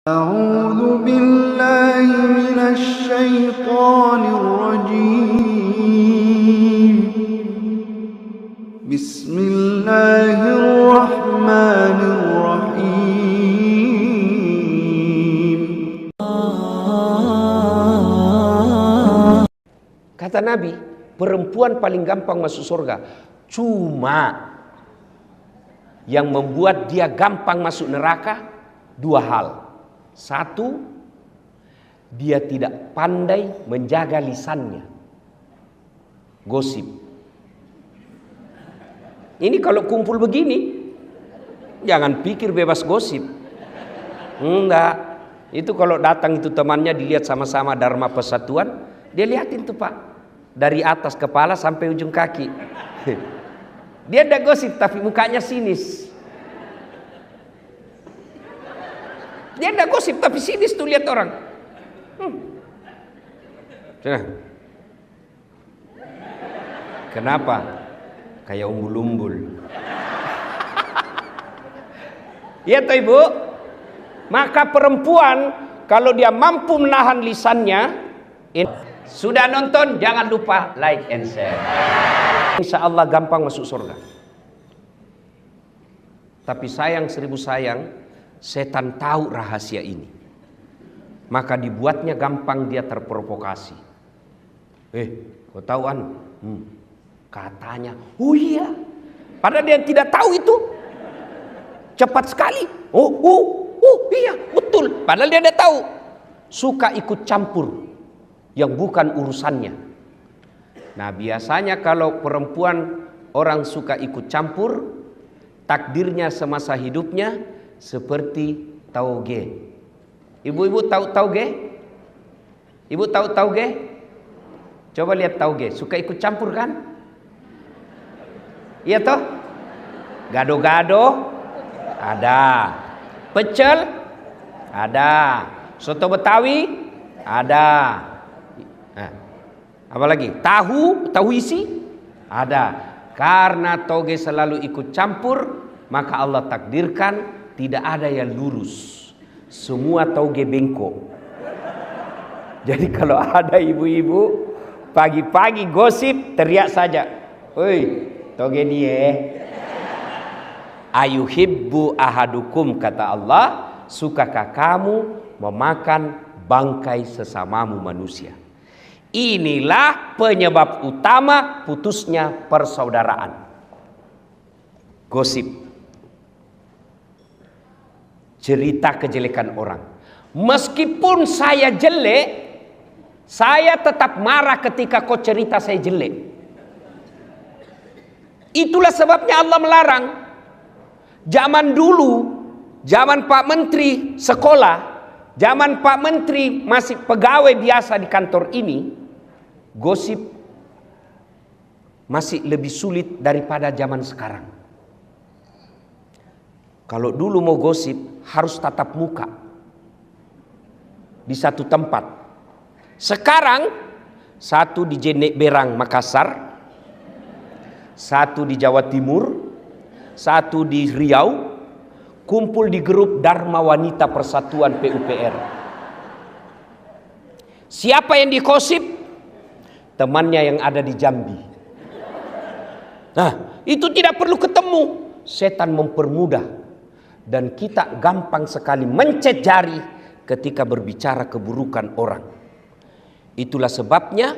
أعوذ بالله من الشيطان الرجيم بسم الله الرحمن الرحيم. Kata Nabi, perempuan paling gampang masuk surga. Cuma yang membuat dia gampang masuk neraka dua hal. Satu, dia tidak pandai menjaga lisannya. Gosip. Ini kalau kumpul begini, jangan pikir bebas gosip. Enggak. Itu kalau datang itu temannya dilihat sama-sama Dharma Persatuan, dia lihatin tuh Pak, dari atas kepala sampai ujung kaki. Dia ada gosip tapi mukanya sinis. Dia ada gosip tapi sinis tuh lihat orang. Kenapa? Kayak umbul-umbul. Iya toh Ibu? Maka perempuan kalau dia mampu menahan lisannya, sudah nonton jangan lupa like and share. Insya Allah gampang masuk surga. Tapi sayang seribu sayang, setan tahu rahasia ini. Maka dibuatnya gampang dia terprovokasi. Kau tahu katanya, oh iya. Padahal dia tidak tahu itu. Cepat sekali. Iya betul. Padahal dia tidak tahu. Suka ikut campur yang bukan urusannya. Nah biasanya kalau perempuan orang suka ikut campur, takdirnya semasa hidupnya seperti tauge. Ibu-ibu tahu tauge? Ibu tahu tauge? Coba lihat tauge, suka ikut campur kan? Iya toh? Gado-gado ada, pecel ada, soto Betawi ada. Apalagi tahu isi ada. Karena toge selalu ikut campur, maka Allah takdirkan tidak ada yang lurus, semua toge bengkok. Jadi kalau ada ibu-ibu pagi-pagi gosip, teriak saja, "Oi, toge nie." Ayuhibbu ahadukum, kata Allah, sukakah kamu memakan bangkai sesamamu manusia? Inilah penyebab utama putusnya persaudaraan. Gosip. Cerita kejelekan orang. Meskipun saya jelek, saya tetap marah ketika kau cerita saya jelek. Itulah sebabnya Allah melarang. Zaman dulu, zaman Pak Menteri sekolah, zaman Pak Menteri masih pegawai biasa di kantor ini, gosip masih lebih sulit daripada zaman sekarang. Kalau dulu mau gosip harus tatap muka di satu tempat. Sekarang satu di Jenek Berang Makassar, satu di Jawa Timur, satu di Riau, kumpul di grup Dharma Wanita Persatuan PUPR. Siapa yang dikosip? Temannya yang ada di Jambi. Nah, itu tidak perlu ketemu. Setan mempermudah. Dan kita gampang sekali mencet jari ketika berbicara keburukan orang. Itulah sebabnya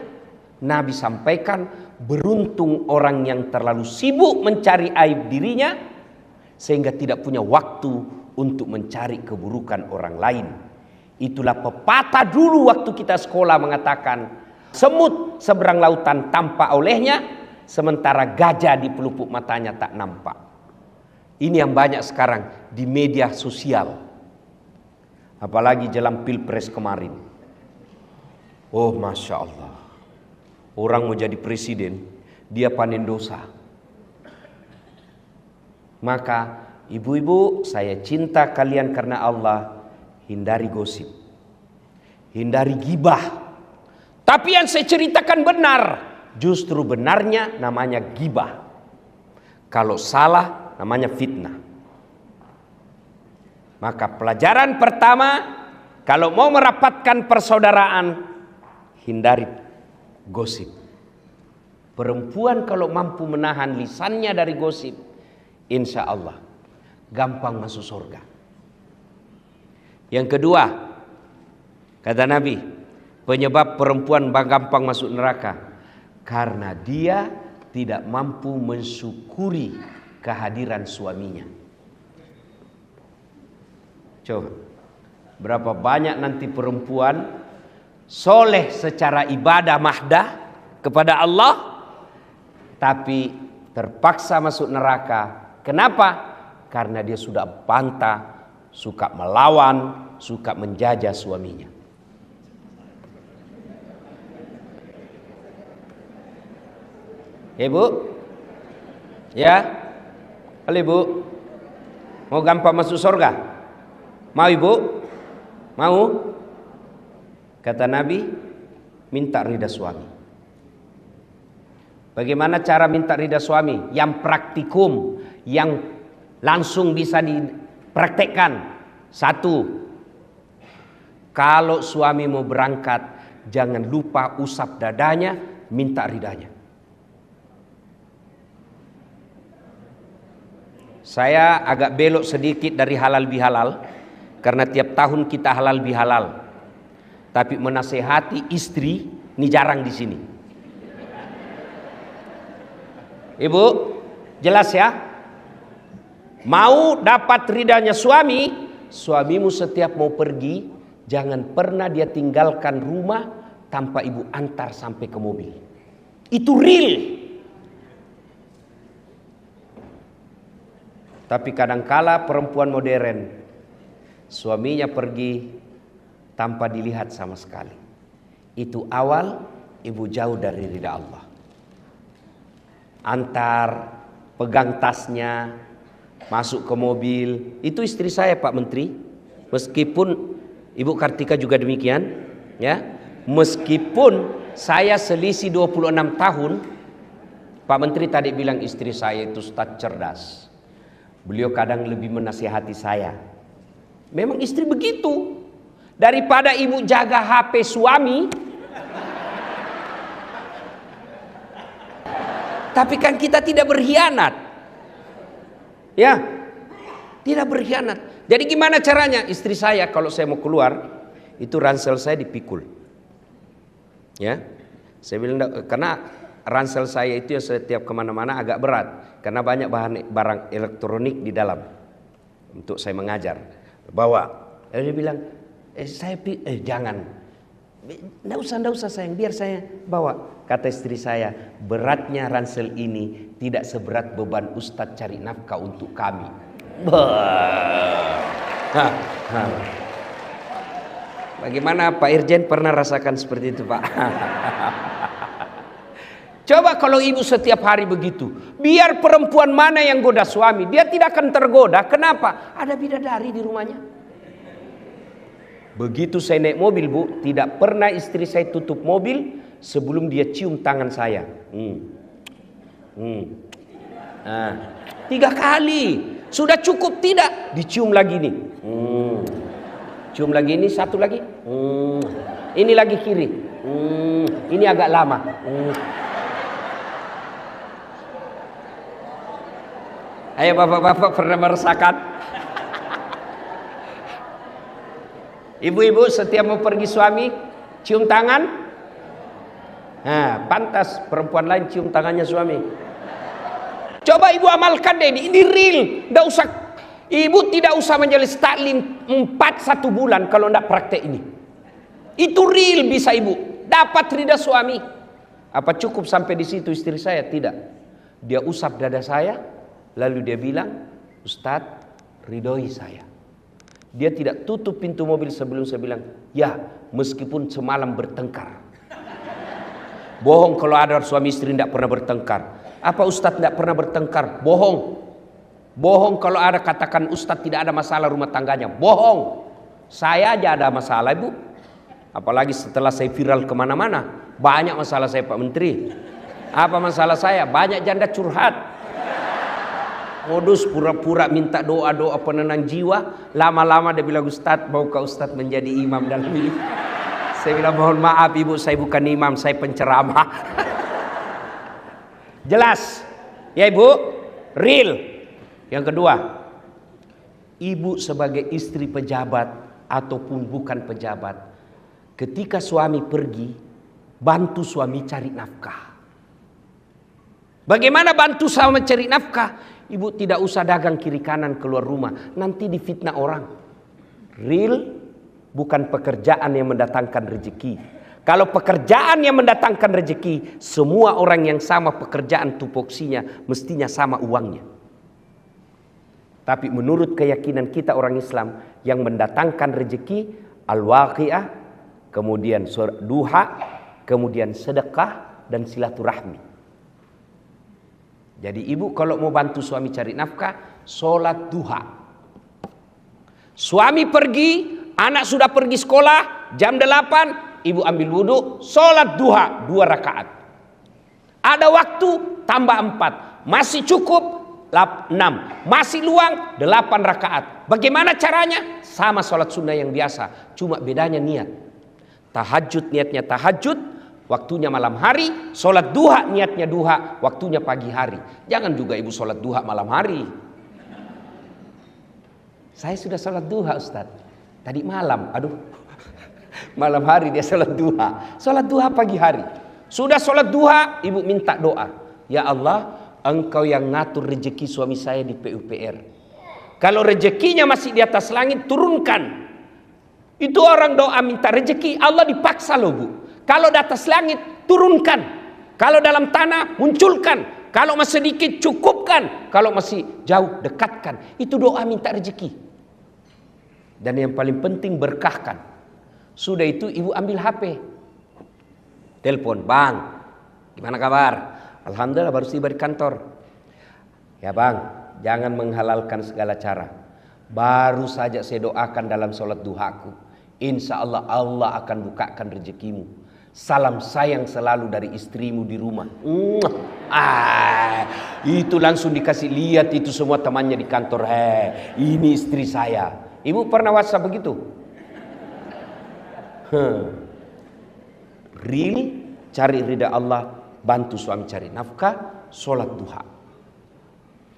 Nabi sampaikan, beruntung orang yang terlalu sibuk mencari aib dirinya sehingga tidak punya waktu untuk mencari keburukan orang lain. Itulah pepatah dulu waktu kita sekolah mengatakan, semut seberang lautan tampak olehnya, sementara gajah di pelupuk matanya tak nampak. Ini yang banyak sekarang di media sosial. Apalagi jelang Pilpres kemarin. Oh Masya Allah. Orang mau jadi presiden, dia panen dosa. Maka ibu-ibu, saya cinta kalian karena Allah, hindari gosip. Hindari gibah. Tapi yang saya ceritakan benar, justru benarnya namanya gibah. Kalau salah namanya fitnah. Maka pelajaran pertama, Kalau mau merapatkan persaudaraan, hindari gosip. Perempuan kalau mampu menahan lisannya dari gosip, insya Allah gampang masuk surga. Yang kedua, kata Nabi, penyebab perempuan gampang masuk neraka karena dia tidak mampu mensyukuri kehadiran suaminya. Coba, berapa banyak nanti perempuan soleh secara ibadah mahdah kepada Allah, tapi terpaksa masuk neraka. Kenapa? Karena dia sudah bantah, suka melawan, suka menjajah suaminya. Ibu, ya, halo ibu, mau gampang masuk surga? Mau ibu? Mau? Kata Nabi, minta ridha suami. Bagaimana cara minta ridha suami? Yang praktikum, yang langsung bisa dipraktekkan. Satu, kalau suami mau berangkat, jangan lupa usap dadanya, minta ridhanya. Saya agak belok sedikit dari halal bihalal, karena tiap tahun kita halal bihalal. Tapi menasehati istri, ini jarang di sini. Ibu, jelas ya? Mau dapat ridhanya suami, suamimu setiap mau pergi, jangan pernah dia tinggalkan rumah tanpa ibu antar sampai ke mobil. Itu real. Tapi kadangkala perempuan modern, suaminya pergi tanpa dilihat sama sekali. Itu awal ibu jauh dari ridha Allah. Antar, pegang tasnya, masuk ke mobil. Itu istri saya Pak Menteri. Meskipun Ibu Kartika juga demikian, ya. Meskipun saya selisih 26 tahun, Pak Menteri tadi bilang istri saya itu ustadz cerdas. Beliau kadang lebih menasihati saya. Memang istri begitu. Daripada ibu jaga HP suami, tapi kan kita tidak berkhianat. Ya, tidak berkhianat. Jadi gimana caranya? Istri saya kalau saya mau keluar, itu ransel saya dipikul. Ya, saya bilang karena ransel saya itu ya setiap kemana-mana agak berat, karena banyak barang elektronik di dalam untuk saya mengajar. Bawa. Lalu dia bilang, jangan. Nggak usah sayang, biar saya bawa. Kata istri saya, beratnya ransel ini tidak seberat beban Ustadz cari nafkah untuk kami. Bagaimana Pak Irjen pernah rasakan seperti itu Pak? Coba kalau ibu setiap hari begitu, biar perempuan mana yang goda suami, dia tidak akan tergoda. Kenapa? Ada bidadari di rumahnya. Begitu saya naik mobil Bu, tidak pernah istri saya tutup mobil sebelum dia cium tangan saya. 3 kali. Sudah cukup tidak? Dicium lagi nih. Cium lagi ini, satu lagi. Ini lagi kiri. Ini agak lama. Ayo bapak-bapak pernah merasakan? Ibu-ibu setiap mau pergi suami cium tangan. Nah, pantas perempuan lain cium tangannya suami. Coba ibu amalkan deh ini real. Nggak usah, ibu tidak usah menjelis taklim 1 bulan kalau nggak praktek ini. Itu real bisa ibu dapat ridha suami. Apa cukup sampai di situ istri saya? Tidak. Dia usap dada saya, lalu dia bilang, Ustadz, ridhoi saya. Dia tidak tutup pintu mobil sebelum saya bilang, ya meskipun semalam bertengkar. Bohong kalau ada suami istri tidak pernah bertengkar. Apa Ustadz tidak pernah bertengkar? Bohong. Bohong kalau ada katakan Ustadz tidak ada masalah rumah tangganya. Bohong. Saya aja ada masalah ibu. Apalagi setelah saya viral kemana-mana. Banyak masalah saya Pak Menteri. Apa masalah saya? Banyak janda curhat. modus pura-pura minta doa-doa penenang jiwa. Lama-lama dia bilang, Ustadz, maukah Ustadz menjadi imam dalam hidup? Saya bilang, mohon maaf ibu, saya bukan imam, saya penceramah. Jelas ya ibu? Real. Yang kedua, ibu sebagai istri pejabat ataupun bukan pejabat, ketika suami pergi, bantu suami cari nafkah. Bagaimana bantu suami cari nafkah? Ibu tidak usah dagang kiri kanan keluar rumah, nanti difitnah orang. Real, bukan pekerjaan yang mendatangkan rezeki. Kalau pekerjaan yang mendatangkan rezeki, semua orang yang sama pekerjaan tupoksinya mestinya sama uangnya. Tapi menurut keyakinan kita orang Islam, yang mendatangkan rezeki al-waqi'ah, kemudian duha, kemudian sedekah dan silaturahmi. Jadi ibu kalau mau bantu suami cari nafkah, sholat duha. Suami pergi, anak sudah pergi sekolah, jam 8, ibu ambil wudhu, sholat duha 2 rakaat. Ada waktu, tambah 4. Masih cukup, 6. Masih luang, 8 rakaat. Bagaimana caranya? Sama sholat sunnah yang biasa, cuma bedanya niat. Tahajud niatnya tahajud, waktunya malam hari. Sholat duha niatnya duha, waktunya pagi hari. Jangan juga ibu sholat duha malam hari. Saya sudah sholat duha Ustadz, tadi malam. Aduh, malam hari dia sholat duha. Sholat duha pagi hari. Sudah sholat duha, ibu minta doa. Ya Allah, Engkau yang ngatur rezeki suami saya di PUPR. Kalau rezekinya masih di atas langit, turunkan. Itu orang doa minta rezeki, Allah dipaksa loh bu. Kalau di atas langit, turunkan. Kalau dalam tanah, munculkan. Kalau masih sedikit, cukupkan. Kalau masih jauh, dekatkan. Itu doa minta rezeki. Dan yang paling penting, berkahkan. Sudah itu, ibu ambil HP. Telepon, bang, gimana kabar? Alhamdulillah baru tiba di kantor. Ya bang, jangan menghalalkan segala cara. Baru saja saya doakan dalam sholat duhaku. Insya Allah, Allah akan bukakan rezekimu. Salam sayang selalu dari istrimu di rumah. Itu langsung dikasih lihat itu semua temannya di kantor. Ini istri saya. Ibu pernah WhatsApp begitu? Real, cari ridha Allah, bantu suami cari nafkah, sholat duha.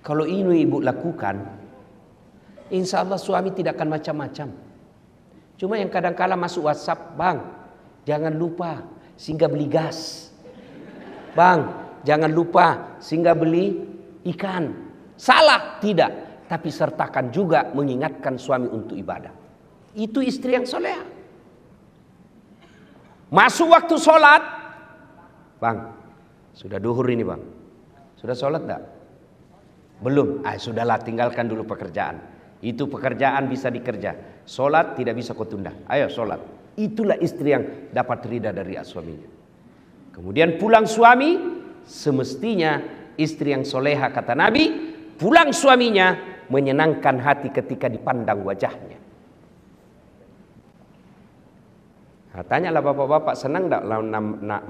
Kalau ini ibu lakukan, insya Allah suami tidak akan macam-macam. Cuma yang kadang-kala masuk WhatsApp, bang, jangan lupa singgah beli gas. Bang, jangan lupa singgah beli ikan. Salah? Tidak. Tapi sertakan juga mengingatkan suami untuk ibadah. Itu istri yang soleha. Masuk waktu sholat. Bang, sudah duhur ini bang. Sudah sholat enggak? Belum. Sudahlah, tinggalkan dulu pekerjaan. Itu pekerjaan bisa dikerja. Sholat tidak bisa kau tunda. Ayo sholat. Itulah istri yang dapat ridha dari suaminya. Kemudian pulang suami, semestinya istri yang soleha kata Nabi, pulang suaminya menyenangkan hati ketika dipandang wajahnya. Tanyalah bapak-bapak, senang tak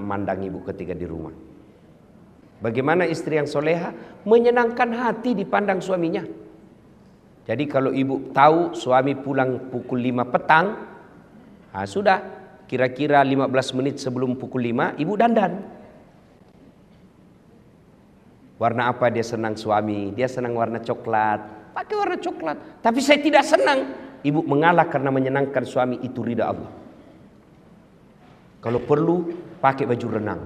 mandang ibu ketika di rumah? Bagaimana istri yang soleha? Menyenangkan hati dipandang suaminya. Jadi kalau ibu tahu suami pulang pukul 5 petang, sudah kira-kira 15 menit sebelum pukul 5 ibu dandan. Warna apa dia senang suami? Dia senang warna coklat. Pakai warna coklat. Tapi saya tidak senang. Ibu mengalah karena menyenangkan suami, itu ridha Allah. Kalau perlu pakai baju renang.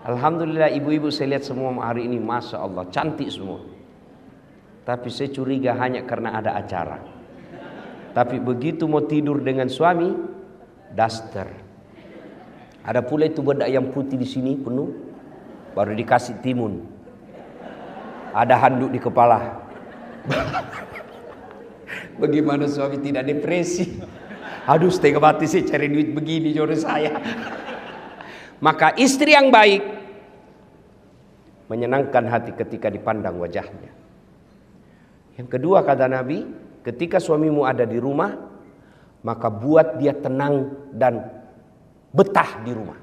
Alhamdulillah ibu-ibu saya lihat semua hari ini, Masya Allah, cantik semua. Tapi saya curiga hanya karena ada acara. Tapi begitu mau tidur dengan suami, daster. Ada pula itu bedak yang putih di sini penuh, baru dikasih timun. Ada handuk di kepala. Bagaimana suami tidak depresi? Aduh, setengah mati saya cari duit begini jodoh saya. Maka istri yang baik menyenangkan hati ketika dipandang wajahnya. Yang kedua kata Nabi, ketika suamimu ada di rumah, maka buat dia tenang dan betah di rumah.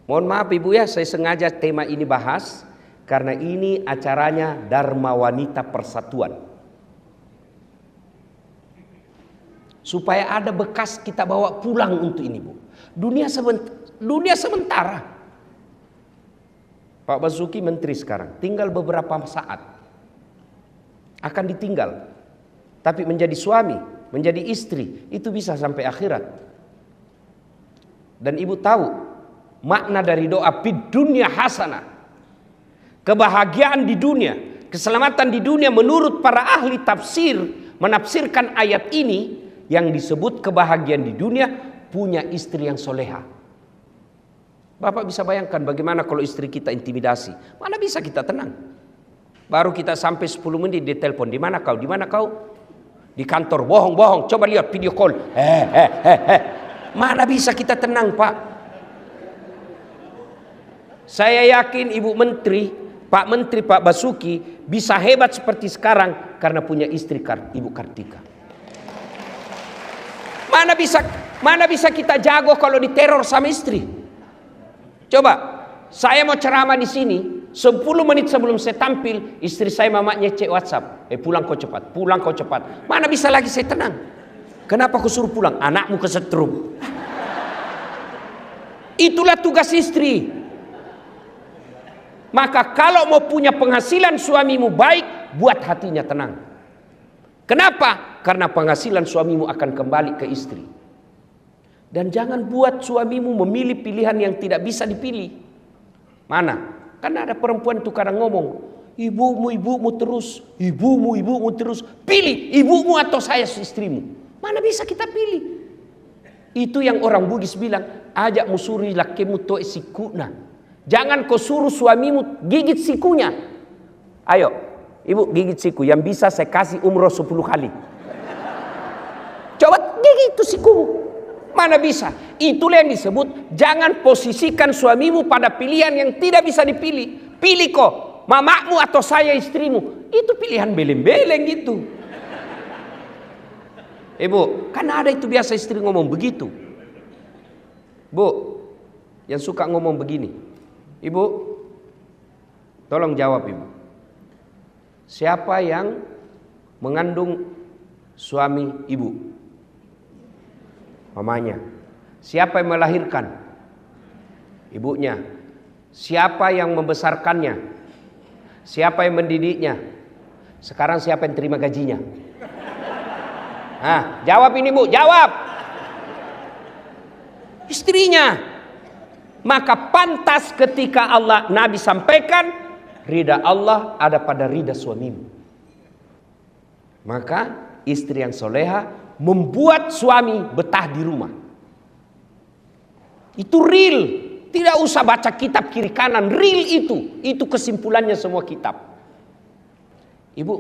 Mohon maaf Ibu ya, saya sengaja tema ini bahas karena ini acaranya Dharma Wanita Persatuan. Supaya ada bekas kita bawa pulang untuk ini Bu. Dunia sementara. Pak Basuki menteri sekarang, tinggal beberapa saat akan ditinggal. Tapi menjadi suami, menjadi istri, itu bisa sampai akhirat. Dan Ibu tahu makna dari doa fid dunya hasanah. Kebahagiaan di dunia, keselamatan di dunia menurut para ahli tafsir menafsirkan ayat ini yang disebut kebahagiaan di dunia punya istri yang soleha. Bapak bisa bayangkan bagaimana kalau istri kita intimidasi. Mana bisa kita tenang? Baru kita sampai 10 menit di telepon. Di mana kau? Di mana kau? Di kantor. Bohong. Coba lihat video call. Mana bisa kita tenang Pak? Saya yakin Ibu Menteri, Pak Menteri, Pak Basuki bisa hebat seperti sekarang karena punya istri Ibu Kartika. Mana bisa kita jago kalau diteror sama istri? Coba, saya mau ceramah di sini, 10 menit sebelum saya tampil, istri saya mamanya cek WhatsApp. Pulang kau cepat. Mana bisa lagi saya tenang? Kenapa kau suruh pulang? Anakmu kesetrum. Itulah tugas istri. Maka kalau mau punya penghasilan suamimu baik, buat hatinya tenang. Kenapa? Karena penghasilan suamimu akan kembali ke istri. Dan jangan buat suamimu memilih pilihan yang tidak bisa dipilih. Mana? Karena ada perempuan itu kadang ngomong, ibumu terus, ibumu terus. Pilih ibumu atau saya istrimu. Mana bisa kita pilih? Itu yang orang Bugis bilang, ajak musuri lakimu to sikuna. Jangan kau suruh suamimu gigit sikunya. Ayo, ibu gigit siku. Yang bisa saya kasih umroh 10 kali. Coba gigit itu sikumu. Mana bisa? Itulah yang disebut jangan posisikan suamimu pada pilihan yang tidak bisa dipilih. Pilih kok, mamamu atau saya istrimu. Itu pilihan beleng-beleng gitu. Ibu, kan ada itu biasa istri ngomong begitu. Bu, yang suka ngomong begini. Ibu, tolong jawab Ibu. Siapa yang mengandung suami Ibu? Mamanya. Siapa yang melahirkan? Ibunya. Siapa yang membesarkannya? Siapa yang mendidiknya? Sekarang siapa yang terima gajinya? Jawab ini Bu, jawab. Istrinya. Maka pantas ketika Nabi sampaikan, ridha Allah ada pada ridha suamimu. Maka istri yang soleha membuat suami betah di rumah. Itu real. Tidak usah baca kitab kiri kanan. Real itu. Itu kesimpulannya semua kitab. Ibu,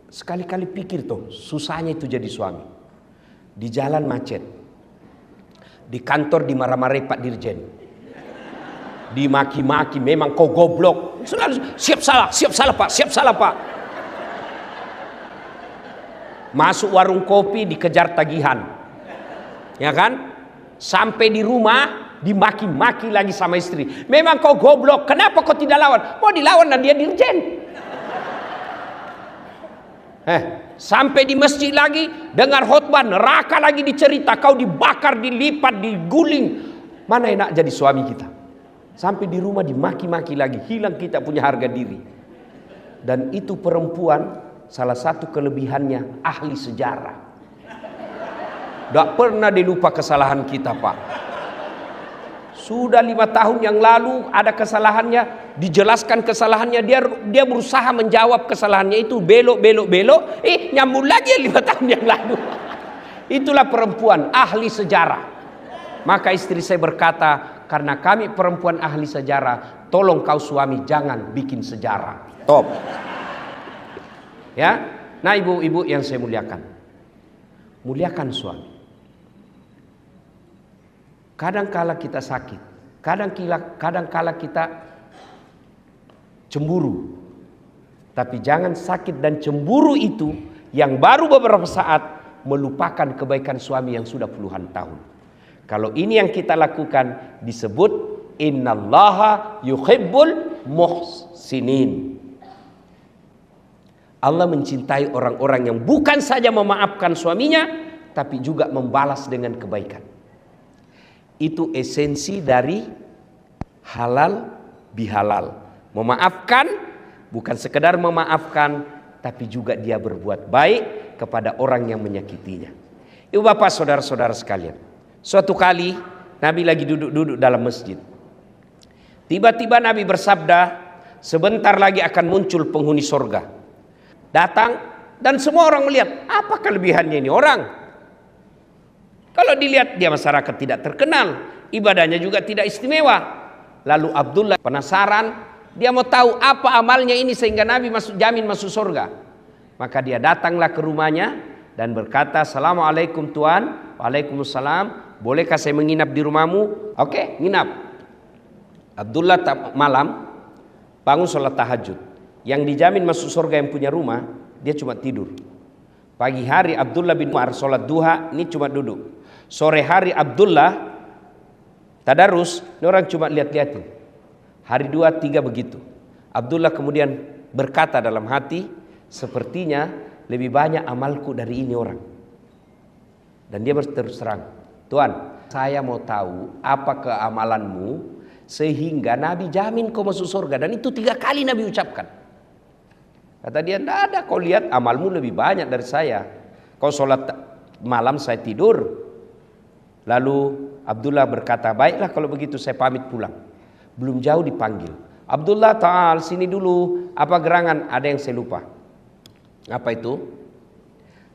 sekali-kali pikir tuh, susahnya itu jadi suami. Di jalan macet. Di kantor dimarah-marahi Pak Dirjen. Dimaki-maki, memang kau goblok. Selalu siap salah Pak. Masuk warung kopi dikejar tagihan. Ya kan? Sampai di rumah dimaki-maki lagi sama istri. Memang kau goblok, kenapa kau tidak lawan? Mau dilawan dan dia dirjen. Sampai di masjid lagi dengar khotbah, neraka lagi dicerita, kau dibakar, dilipat, diguling. Mana enak jadi suami kita? Sampai di rumah dimaki-maki lagi, hilang kita punya harga diri. Dan itu perempuan salah satu kelebihannya ahli sejarah. Tidak pernah dilupa kesalahan kita Pak. Sudah 5 tahun yang lalu ada kesalahannya, dijelaskan kesalahannya, dia berusaha menjawab kesalahannya itu, belok, nyambung lagi 5 tahun yang lalu. Itulah perempuan ahli sejarah. Maka istri saya berkata, karena kami perempuan ahli sejarah, tolong kau suami jangan bikin sejarah. Top. Ya, nah ibu-ibu yang saya muliakan, muliakan suami. Kadangkala kita sakit, kadangkala kita cemburu. Tapi jangan sakit dan cemburu itu yang baru beberapa saat melupakan kebaikan suami yang sudah puluhan tahun. Kalau ini yang kita lakukan disebut Innallaha yuhibbul muhsinin. Allah mencintai orang-orang yang bukan saja memaafkan suaminya, tapi juga membalas dengan kebaikan. Itu esensi dari halal bihalal. Memaafkan, bukan sekedar memaafkan, tapi juga dia berbuat baik kepada orang yang menyakitinya. Ibu bapak saudara-saudara sekalian, suatu kali Nabi lagi duduk-duduk dalam masjid. Tiba-tiba Nabi bersabda, sebentar lagi akan muncul penghuni surga. Datang dan semua orang melihat, apa kelebihannya ini orang? Kalau dilihat dia masyarakat tidak terkenal, ibadahnya juga tidak istimewa. Lalu Abdullah penasaran, dia mau tahu apa amalnya ini sehingga Nabi jamin masuk surga. Maka dia datanglah ke rumahnya dan berkata, Assalamualaikum Tuan. Waalaikumsalam. Bolehkah saya menginap di rumahmu? Oke, nginap. Abdullah malam bangun sholat tahajud. Yang dijamin masuk surga yang punya rumah, dia cuma tidur. Pagi hari Abdullah bin Umar sholat duha, ini cuma duduk. Sore hari Abdullah tadarus, ini orang cuma lihat-lihatin. Hari 2, 3 begitu. Abdullah kemudian berkata dalam hati, sepertinya lebih banyak amalku dari ini orang. Dan dia berterus terang, Tuan, saya mau tahu apa keamalanmu sehingga Nabi jamin kau masuk surga. Dan itu 3 kali Nabi ucapkan. Kata dia, tidak ada, kau lihat amalmu lebih banyak dari saya. Kau sholat malam, saya tidur. Lalu Abdullah berkata, baiklah kalau begitu saya pamit pulang. Belum jauh dipanggil, Abdullah ta'al sini dulu. Apa gerangan? Ada yang saya lupa. Apa itu?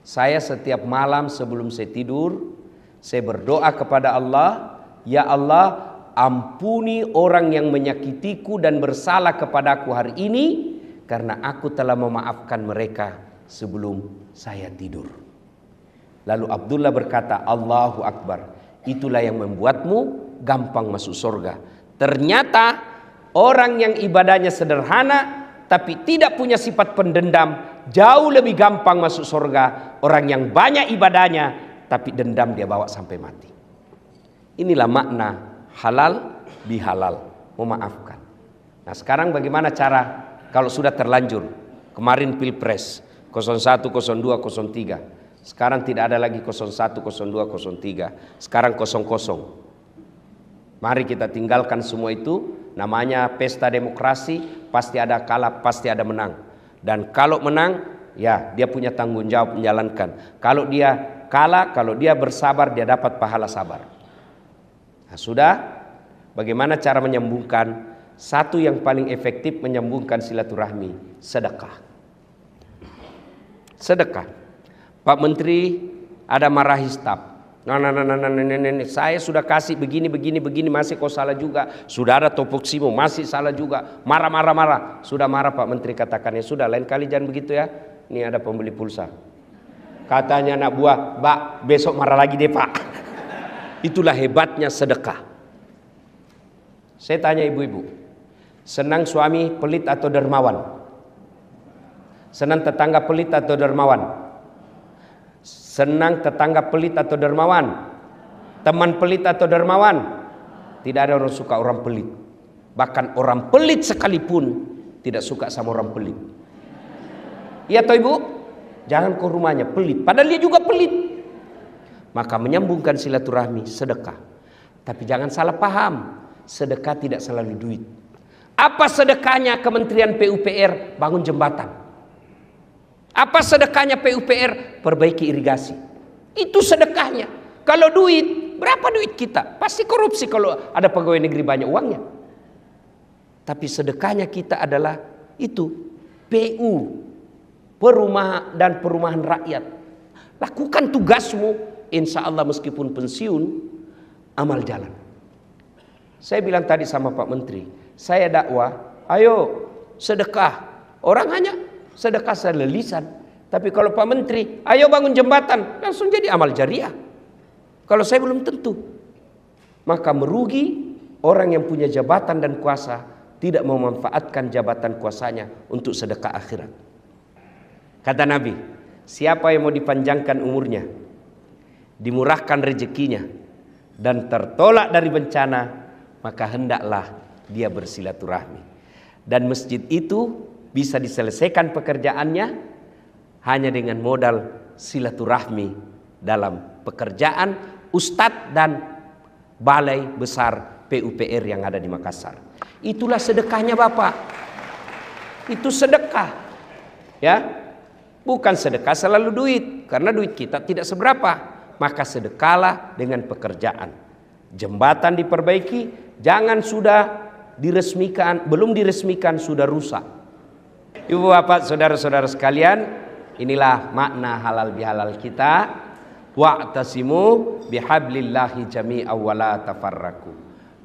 Saya setiap malam sebelum saya tidur, saya berdoa kepada Allah, ya Allah, ampuni orang yang menyakitiku dan bersalah kepadaku hari ini, karena aku telah memaafkan mereka sebelum saya tidur. Lalu Abdullah berkata, Allahu Akbar, itulah yang membuatmu gampang masuk surga. Ternyata orang yang ibadahnya sederhana tapi tidak punya sifat pendendam jauh lebih gampang masuk surga. Orang yang banyak ibadahnya tapi dendam dia bawa sampai mati. Inilah makna halal bihalal, memaafkan. Nah sekarang bagaimana cara kalau sudah terlanjur? Kemarin Pilpres 01, 02, 03. Sekarang tidak ada lagi 01, 02, 03. Sekarang 00. Mari kita tinggalkan semua itu. Namanya pesta demokrasi, pasti ada kalah, pasti ada menang. Dan kalau menang, ya dia punya tanggung jawab menjalankan. Kalau dia kalah, kalau dia bersabar, dia dapat pahala sabar. Nah, sudah, bagaimana cara menyambungkan? Satu yang paling efektif menyambungkan silaturahmi, sedekah. Sedekah. Pak Menteri ada marahi staf. Nah, saya sudah kasih begini masih kau salah juga. Sudah ada topoksimu masih salah juga. Marah. Sudah marah Pak Menteri katakan, ya sudah, lain kali jangan begitu ya. Ini ada pembeli pulsa. Katanya anak buah, Pak, besok marah lagi deh Pak. Itulah hebatnya sedekah. Saya tanya ibu-ibu, senang suami pelit atau dermawan? Senang tetangga pelit atau dermawan? Senang tetangga pelit atau dermawan? Teman pelit atau dermawan? Tidak ada orang suka orang pelit. Bahkan orang pelit sekalipun tidak suka sama orang pelit. Iya toh ibu? Jangan ke rumahnya pelit, padahal dia juga pelit. Maka menyambungkan silaturahmi, sedekah. Tapi jangan salah paham, sedekah tidak selalu duit. Apa sedekahnya Kementerian PUPR? Bangun jembatan. Apa sedekahnya PUPR? Perbaiki irigasi. Itu sedekahnya. Kalau duit, berapa duit kita? Pasti korupsi kalau ada pegawai negeri banyak uangnya. Tapi sedekahnya kita adalah itu, PU, perumahan dan perumahan rakyat. Lakukan tugasmu, insya Allah meskipun pensiun, amal jalan. Saya bilang tadi sama Pak Menteri, saya dakwah, ayo sedekah. Orang hanya sedekah selelisan. Tapi kalau Pak Menteri, ayo bangun jembatan, langsung jadi amal jariah. Kalau saya belum tentu. Maka merugi orang yang punya jabatan dan kuasa tidak memanfaatkan jabatan kuasanya untuk sedekah akhirat. Kata Nabi, siapa yang mau dipanjangkan umurnya, dimurahkan rezekinya, dan tertolak dari bencana, maka hendaklah dia bersilaturahmi. Dan masjid itu bisa diselesaikan pekerjaannya hanya dengan modal silaturahmi dalam pekerjaan ustadz dan balai besar PUPR yang ada di Makassar. Itulah sedekahnya Bapak. Itu sedekah. Ya. Bukan sedekah selalu duit, karena duit kita tidak seberapa. Maka sedekahlah dengan pekerjaan. Jembatan diperbaiki, jangan sudah diresmikan, belum diresmikan sudah rusak. Ibu bapak, saudara-saudara sekalian, inilah makna halal bihalal kita. Wa'tasimu bihablillahi jami'an wa la tafarraqu.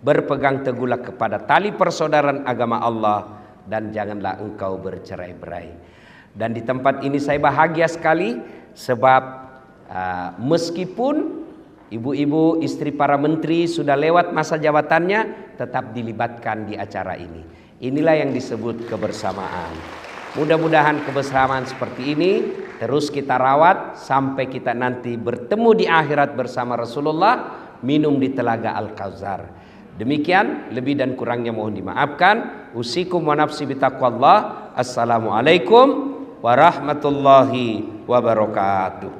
Berpegang teguhlah kepada tali persaudaraan agama Allah dan janganlah engkau bercerai-berai. Dan di tempat ini saya bahagia sekali sebab meskipun ibu-ibu istri para menteri sudah lewat masa jabatannya, tetap dilibatkan di acara ini. Inilah yang disebut kebersamaan. Mudah-mudahan kebersamaan seperti ini terus kita rawat sampai kita nanti bertemu di akhirat bersama Rasulullah minum di telaga Al-Kautsar. Demikian, lebih dan kurangnya mohon dimaafkan. Usikum wa nafsi bitaqwallah. Assalamualaikum warahmatullahi wabarakatuh.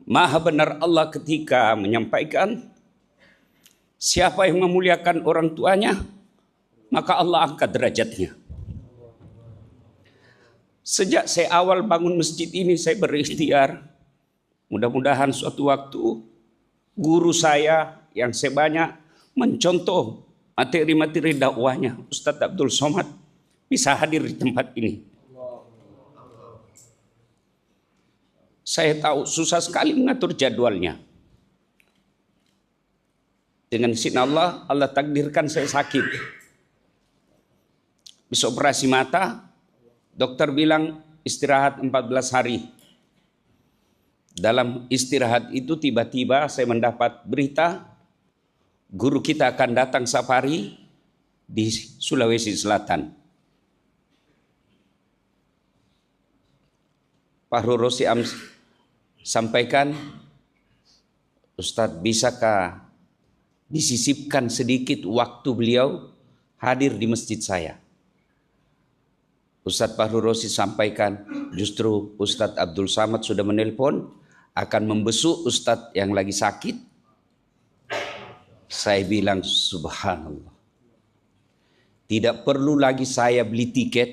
Maha benar Allah ketika menyampaikan, siapa yang memuliakan orang tuanya, maka Allah angkat derajatnya. Sejak saya awal bangun masjid ini, saya berikhtiar. Mudah-mudahan suatu waktu guru saya yang saya banyak mencontoh materi-materi dakwahnya, Ustadz Abdul Somad, bisa hadir di tempat ini. Saya tahu susah sekali mengatur jadwalnya. Dengan izin Allah, Allah takdirkan saya sakit. Bisa operasi mata, dokter bilang istirahat 14 hari. Dalam istirahat itu tiba-tiba saya mendapat berita, guru kita akan datang safari di Sulawesi Selatan. Pak Rosi sampaikan, Ustadz bisakah disisipkan sedikit waktu beliau hadir di masjid saya? Ustadz Fahru Rosi sampaikan, justru Ustadz Abdul Samad sudah menelpon, akan membesuk Ustadz yang lagi sakit. Saya bilang, subhanallah. Tidak perlu lagi saya beli tiket.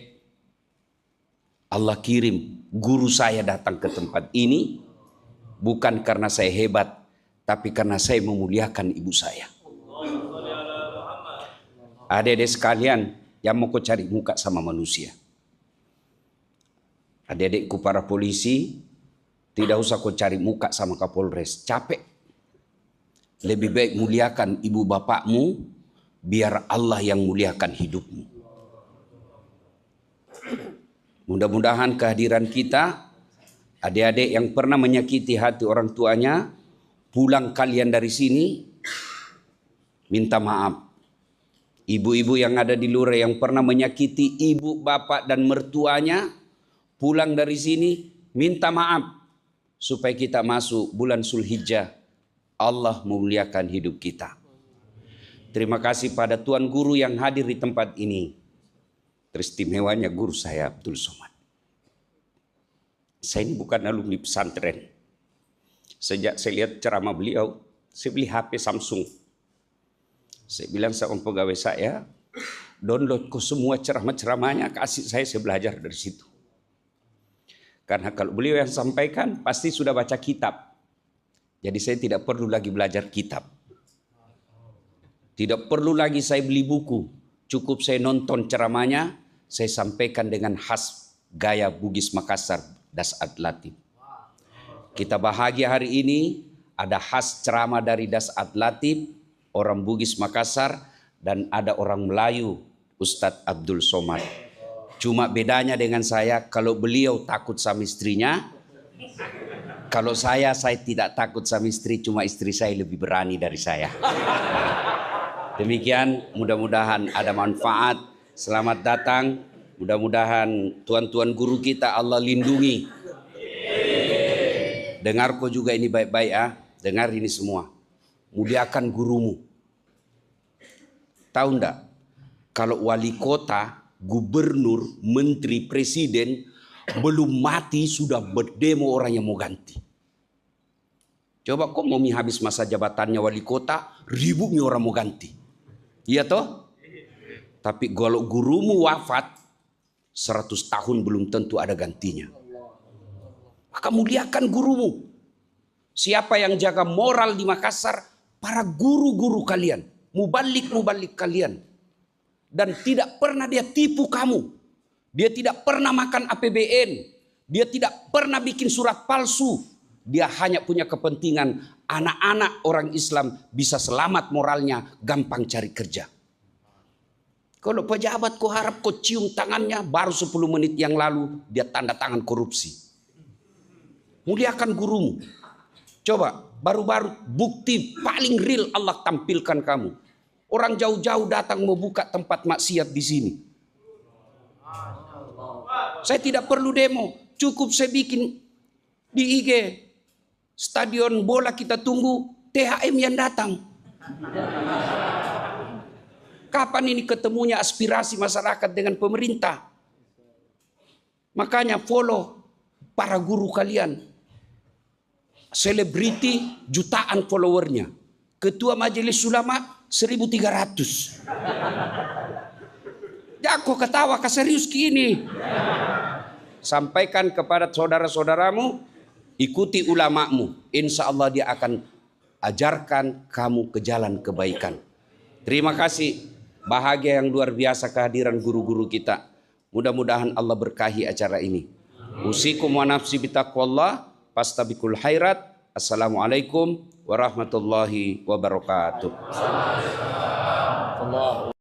Allah kirim guru saya datang ke tempat ini. Bukan karena saya hebat, tapi karena saya memuliakan ibu saya. Adik-adik sekalian yang mau cari muka sama manusia. Adik-adikku para polisi, tidak usah kau cari muka sama Kapolres, capek. Lebih baik muliakan ibu bapakmu, biar Allah yang muliakan hidupmu. Mudah-mudahan kehadiran kita, adik-adik yang pernah menyakiti hati orang tuanya, pulang kalian dari sini, minta maaf. Ibu-ibu yang ada di luar yang pernah menyakiti ibu, bapak, dan mertuanya, pulang dari sini, minta maaf. Supaya kita masuk bulan Zulhijjah, Allah memuliakan hidup kita. Terima kasih pada Tuan Guru yang hadir di tempat ini. Teristimewanya guru saya Abdul Somad. Saya ini bukan alumni pesantren. Sejak saya lihat ceramah beliau, saya beli HP Samsung. Saya bilang sama pegawai saya, download kok semua ceramah-ceramahnya, kasih saya belajar dari situ. Karena kalau beliau yang sampaikan, pasti sudah baca kitab. Jadi saya tidak perlu lagi belajar kitab. Tidak perlu lagi saya beli buku. Cukup saya nonton ceramahnya, saya sampaikan dengan khas gaya Bugis Makassar, Dasat Latif. Kita bahagia hari ini ada khas ceramah dari Dasat Latif, orang Bugis Makassar, dan ada orang Melayu, Ustadz Abdul Somad. Cuma bedanya dengan saya, kalau beliau takut sama istrinya, kalau saya tidak takut sama istri, cuma istri saya lebih berani dari saya. Demikian, mudah-mudahan ada manfaat. Selamat datang. Mudah-mudahan tuan-tuan guru kita Allah lindungi. Dengar kok juga ini baik-baik ya. Dengar ini semua. Muliakan gurumu. Tahu enggak? Kalau wali kota, gubernur, menteri, presiden belum mati sudah berdemo orang yang mau ganti. Coba kok mau habis masa jabatannya wali kota, ributnya orang mau ganti. Iya toh? Tapi kalau gurumu wafat, 100 tahun belum tentu ada gantinya. Maka muliakan gurumu. Siapa yang jaga moral di Makassar? Para guru-guru kalian. Mubalik-mubalik kalian. Dan tidak pernah dia tipu kamu. Dia tidak pernah makan APBN. Dia tidak pernah bikin surat palsu. Dia hanya punya kepentingan anak-anak orang Islam bisa selamat moralnya, gampang cari kerja. Kalau pejabat kau harap kau cium tangannya, baru 10 menit yang lalu dia tanda tangan korupsi. Muliakan gurumu. Coba, baru-baru bukti paling real Allah tampilkan kamu. Orang jauh-jauh datang mau buka tempat maksiat di sini. Saya tidak perlu demo, cukup saya bikin di IG. Stadion bola kita tunggu, THM yang datang. Kapan ini ketemunya aspirasi masyarakat dengan pemerintah? Makanya follow para guru kalian. Selebriti jutaan followernya. Ketua Majelis Ulama 1.300. Jago ketawa ke serius kini. Sampaikan kepada saudara-saudaramu, ikuti ulamamu. Insya Allah dia akan ajarkan kamu ke jalan kebaikan. Terima kasih. Bahagia yang luar biasa kehadiran guru-guru kita. Mudah-mudahan Allah berkahi acara ini. Usikum wa nafsi bitaqwallah. Fastabiqul khairat. Assalamualaikum warahmatullahi wabarakatuh.